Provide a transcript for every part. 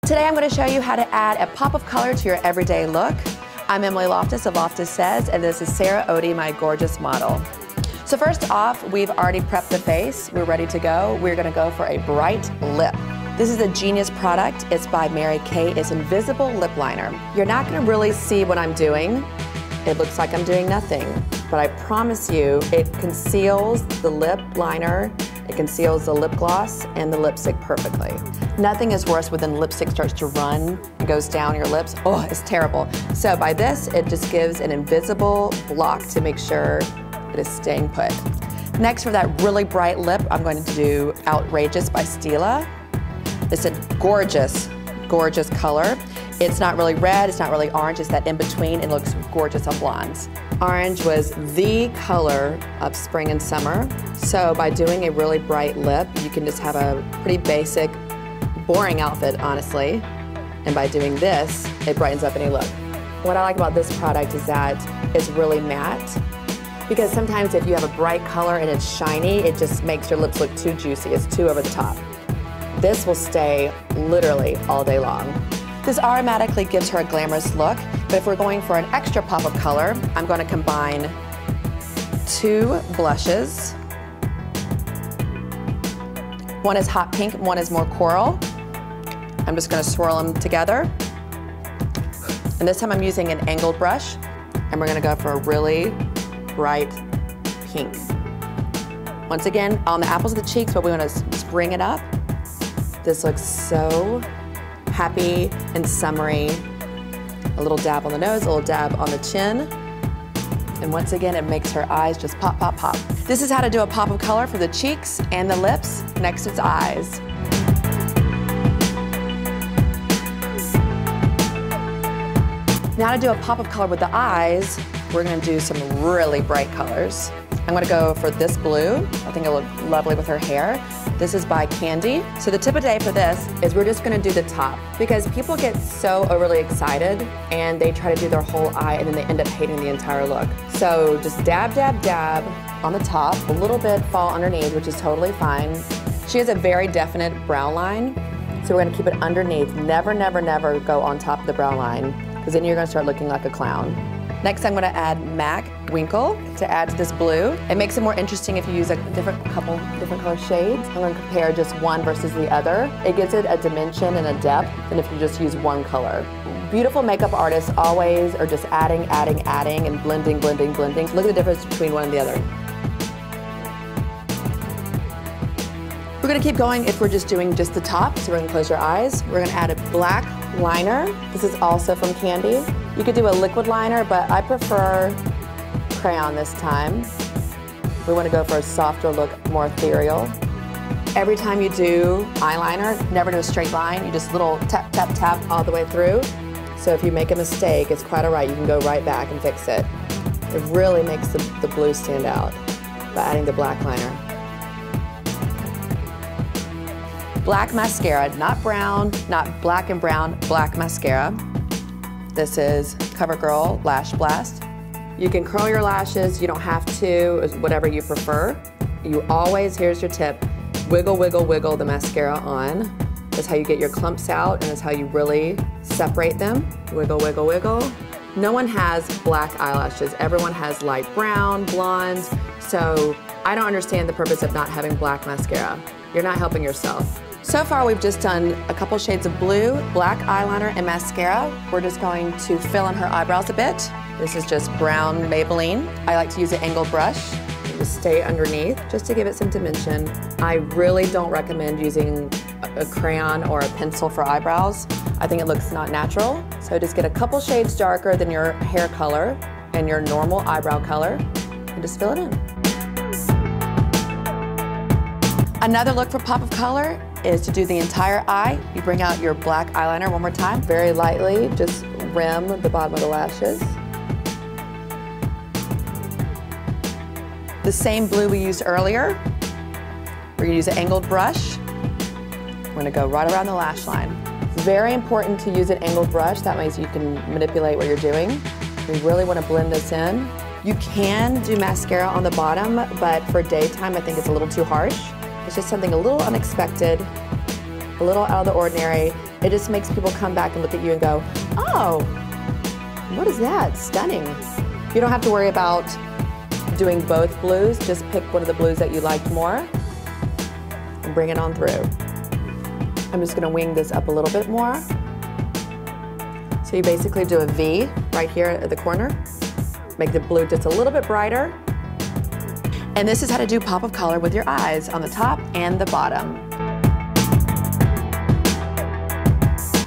Today I'm going to show you how to add a pop of color to your everyday look. I'm Emily Loftus of Loftus Says, and this is Sarah Odie, my gorgeous model. So first off, we've already prepped the face. We're ready to go. We're going to go for a bright lip. This is a Genius product. It's by Mary Kay. It's Invisible Lip Liner. You're not going to really see what I'm doing. It looks like I'm doing nothing, but I promise you it conceals the lip liner, it conceals the lip gloss and the lipstick perfectly. Nothing is worse when lipstick starts to run and goes down your lips. Oh, it's terrible. So by this, it just gives an invisible block to make sure it is staying put. Next, for that really bright lip, I'm going to do Outrageous by Stila. It's a gorgeous, gorgeous color. It's not really red, it's not really orange, it's that in between. It looks gorgeous on blondes. Orange was the color of spring and summer. So by doing a really bright lip, you can just have a pretty basic, boring outfit, honestly. And by doing this, it brightens up any look. What I like about this product is that it's really matte. Because sometimes if you have a bright color and it's shiny, it just makes your lips look too juicy. It's too over the top. This will stay literally all day long. This automatically gives her a glamorous look, but if we're going for an extra pop of color, I'm going to combine two blushes. One is hot pink, one is more coral. I'm just going to swirl them together. And this time I'm using an angled brush, and we're going to go for a really bright pink. Once again, on the apples of the cheeks, but we want to bring it up. This looks so happy and summery. A little dab on the nose, a little dab on the chin. And once again, it makes her eyes just pop, pop, pop. This is how to do a pop of color for the cheeks and the lips. Next, it's eyes. Now to do a pop of color with the eyes, we're gonna do some really bright colors. I'm gonna go for this blue. I think it'll look lovely with her hair. This is by Candy. So the tip of the day for this is we're just gonna do the top because people get so overly excited and they try to do their whole eye and then they end up hating the entire look. So just dab, dab, dab on the top, a little bit fall underneath, which is totally fine. She has a very definite brow line, so we're gonna keep it underneath. Never, never, never go on top of the brow line because then you're gonna start looking like a clown. Next, I'm gonna add MAC Winkle to add to this blue. It makes it more interesting if you use a couple different color shades. I'm gonna compare just one versus the other. It gives it a dimension and a depth than if you just use one color. Beautiful makeup artists always are just adding, adding, adding, and blending, blending, blending. Look at the difference between one and the other. We're gonna keep going if we're just doing just the top, so we're gonna close your eyes. We're gonna add a black liner. This is also from Candy. You could do a liquid liner, but I prefer crayon this time. We want to go for a softer look, more ethereal. Every time you do eyeliner, never do a straight line. You just little tap, tap, tap all the way through. So if you make a mistake, it's quite all right. You can go right back and fix it. It really makes the blue stand out by adding the black liner. Black mascara, not brown, not black and brown, black mascara. This is CoverGirl Lash Blast. You can curl your lashes, you don't have to, whatever you prefer. You always, here's your tip, wiggle, wiggle, wiggle the mascara on. That's how you get your clumps out and that's how you really separate them. Wiggle, wiggle, wiggle. No one has black eyelashes. Everyone has light brown, blondes. So I don't understand the purpose of not having black mascara. You're not helping yourself. So far, we've just done a couple shades of blue, black eyeliner, and mascara. We're just going to fill in her eyebrows a bit. This is just brown Maybelline. I like to use an angled brush and just stay underneath, just to give it some dimension. I really don't recommend using a crayon or a pencil for eyebrows. I think it looks not natural. So just get a couple shades darker than your hair color and your normal eyebrow color, and just fill it in. Another look for pop of color is to do the entire eye. You bring out your black eyeliner one more time. Very lightly, just rim the bottom of the lashes. The same blue we used earlier. We're gonna use an angled brush. We're gonna go right around the lash line. It's very important to use an angled brush. That means you can manipulate what you're doing. We really wanna blend this in. You can do mascara on the bottom, but for daytime, I think it's a little too harsh. It's just something a little unexpected, a little out of the ordinary, It just makes people come back and look at you and go, oh, what is that? Stunning. You don't have to worry about doing both blues. Just pick one of the blues that you liked more and bring it on through. I'm just gonna wing this up a little bit more. So you basically do a V right here at the corner. Make the blue just a little bit brighter. And this is how to do pop of color with your eyes on the top and the bottom.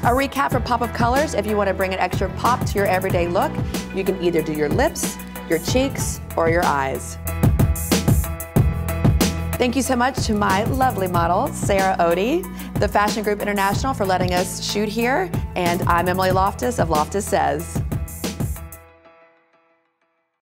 A recap for pop of colors: if you want to bring an extra pop to your everyday look, you can either do your lips, your cheeks, or your eyes. Thank you so much to my lovely model, Sarah Odie, the Fashion Group International, for letting us shoot here. And I'm Emily Loftus of Loftus Says.